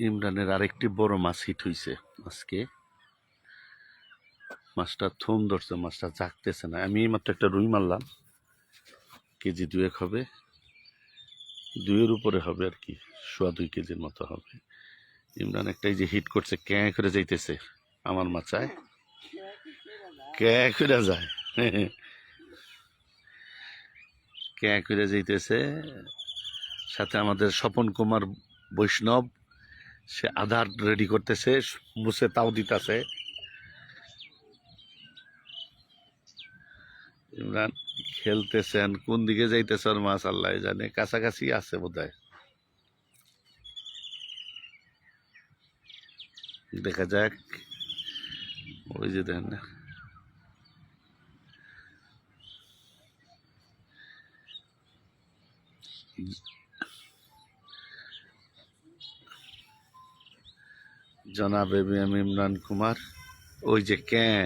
ইমরানের আরেকটি বড় মাছ হিট হইছে আজকে। মাছটা থুম ধরছে, মাছটা জাগতেছে না। আমি মাত্র একটা রুই মারলাম, কেজি 2 হবে, 2-এর উপরে হবে আর কি, 2.25 কেজির মতো হবে। ইমরান একটাই যে হিট করছে, ক্যাঁ করে যাইতেছে আমার মাচায়, ক্যাঁ করে যায়, ক্যাঁ করে যাইতেছে। সাথে আমাদের স্বপন কুমার বৈষ্ণব, সে আধার রেডি করতেছে, মুছে তাও দিতেছে। ইমরান খেলতেছেন, কোন দিকে যাইতেছে ওর মাছ আল্লাহ জানে, কাছাকাছি আছে বোধহয়, দেখা যাক। ওই যে দেখেন না, জনাব এবিএম ইমরান কুমার, ওই যে ক্যাঁ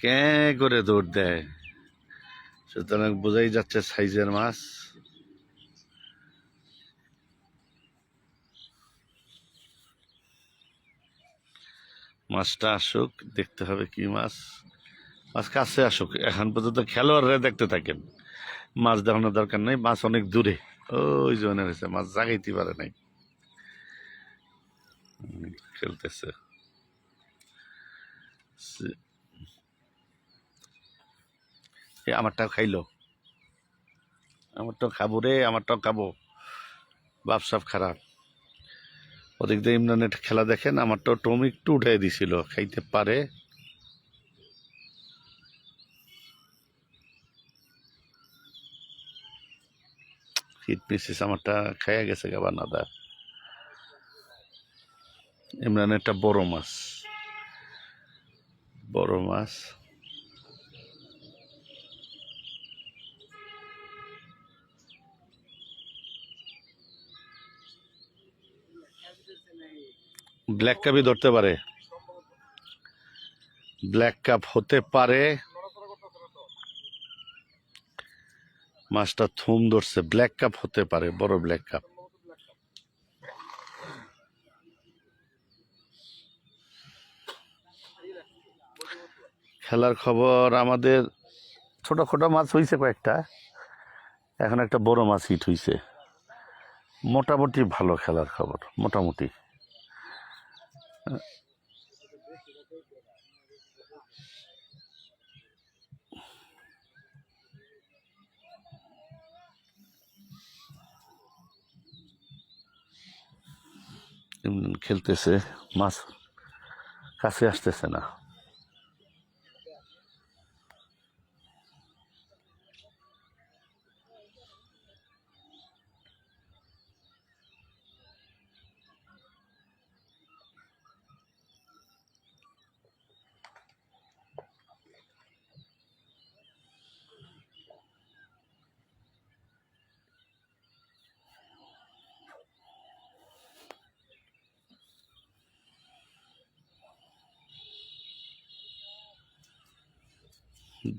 ক্যাঁ করে দৌড় দেয়, সুতরাং বোঝাই যাচ্ছে সাইজের মাছ। মাছটা আসুক, দেখতে হবে কি মাছ। মাছ কাছে আসুক, এখন পর্যন্ত খেলোয়াড়রা দেখতে থাকেন, মাছ দেখানোর দরকার নেই, মাছ অনেক দূরে, ওই জন্য হয়েছে, মাছ জাগাইতে পারে নাই, খেলতেছে। আমারটাও খাইলো, আমারটাও খাবো রে, আমারটাও খাবো, বাপসাপ খারাপ। ওদিক দিয়ে ইমরানের খেলা দেখেন, আমারটাও টম একটু উঠাই দিছিল, খাইতে পারে। হিট মিসিস আমারটা খাইয়া গেছে গাবানাদা। ইমরানের একটা বড় মাছ, বড় মাছ। ব্ল্যাক কাপই ধরতে পারে, ব্ল্যাক কাপ হতে পারে। মাছটা থুম ধরছে, ব্ল্যাক কাপ হতে পারে, বড় ব্ল্যাক কাপ। খেলার খবর, আমাদের ছোটখাটো মাছ হয়েছে কয়েকটা, এখন একটা বড় মাছ হিট হয়েছে, মোটামুটি ভালো খেলার খবর, মোটামুটি। খেলতেছে, মাছ কাছে আসতেছে না।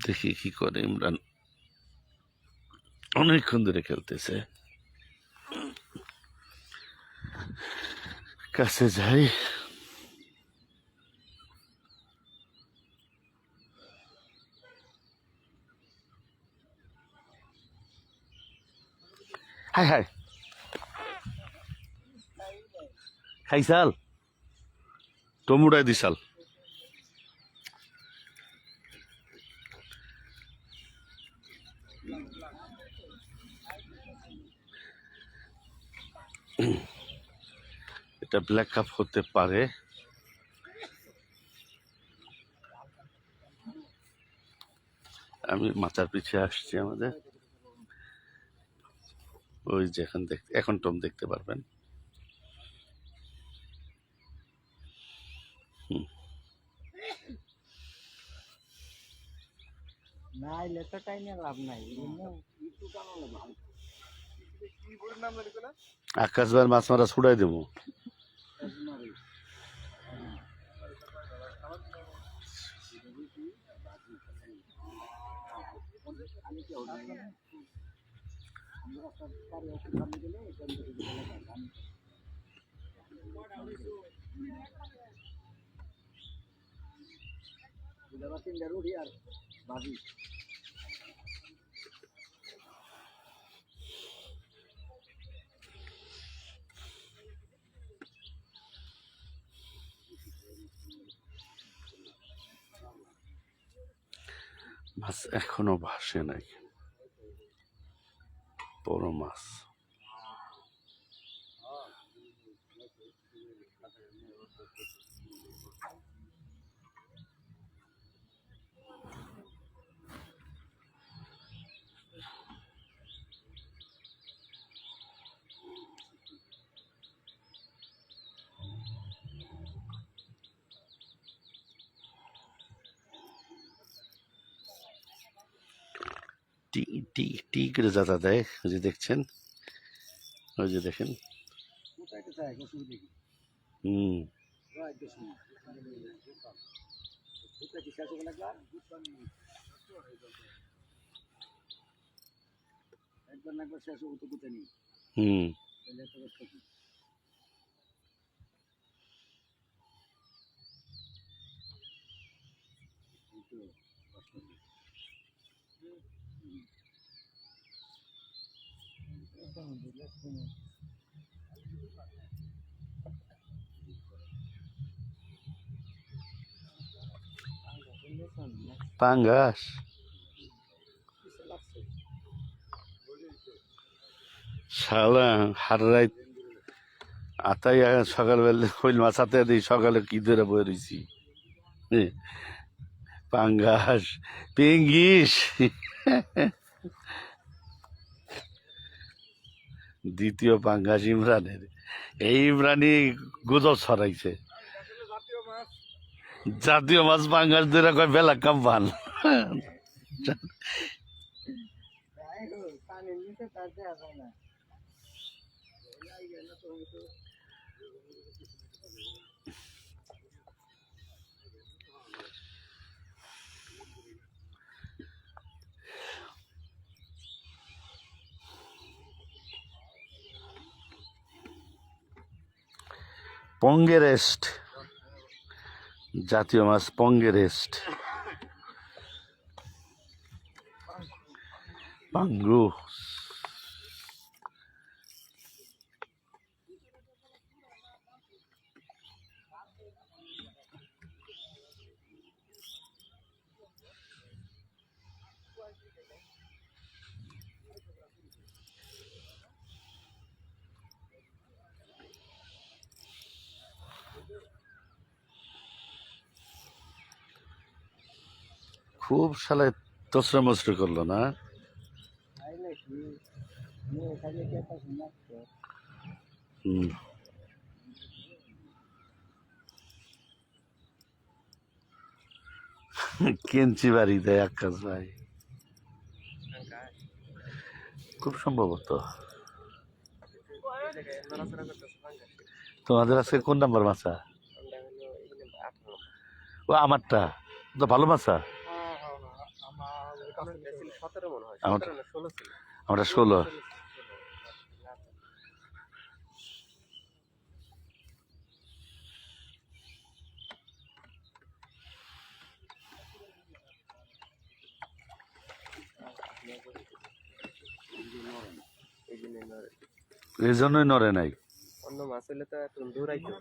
দেখি কি করে ইমরান, অনেকক্ষণ ধরে খেলতেছে, কাছে যাই। হাই হাই, খাইছাল, টমুড়াই দিছাল। এটা ব্ল্যাক কাপ হতে পারে। আমি মাচার পিছিয়ে আসছি আমাদের, ওই যে এখন দেখতে, এখন টম দেখতে পারবেন। আকাশ ভাই মাছ মারা ছুড়াই দেবো। মাছ এখনো ভাসে নাই, বড় মাছ। টি টি টি করে যাতা দেয়, ওই যে দেখছেন, ওই যে দেখেন। হুম, হুম। পাঙ্গাস শালা হার রাত আতাই সকালবেলা হইল মাছ হাতে দিই, সকালে কি ধরে বয়ে রয়েছি। পাঙ্গাস, পেঙ্গিস। দ্বিতীয় পাঙ্গাস ইমরানের। এই ইমরানই গুজব ছড়াইছে, জাতীয় মাছ পাঙ্গাস ধরে কয় বেলা কাম্পান। পঙ্গেরেস্ট, জাতীয় মাছ পঙ্গেরেস্ট, পাঙ্গু। খুব শালায় তসরা মসরা করলো না। হুম, কেঞ্চি বাড়ি দেয় আকাশ ভাই, খুব সম্ভবত। তোমাদের আজকে কোন নাম্বার মাছা? ও আমারটা তো ভালো মাছা। আমরা 16। এই জন্যই নড়ে নাই। অন্য মাছ হলে তো এখন দৌড়াইতো।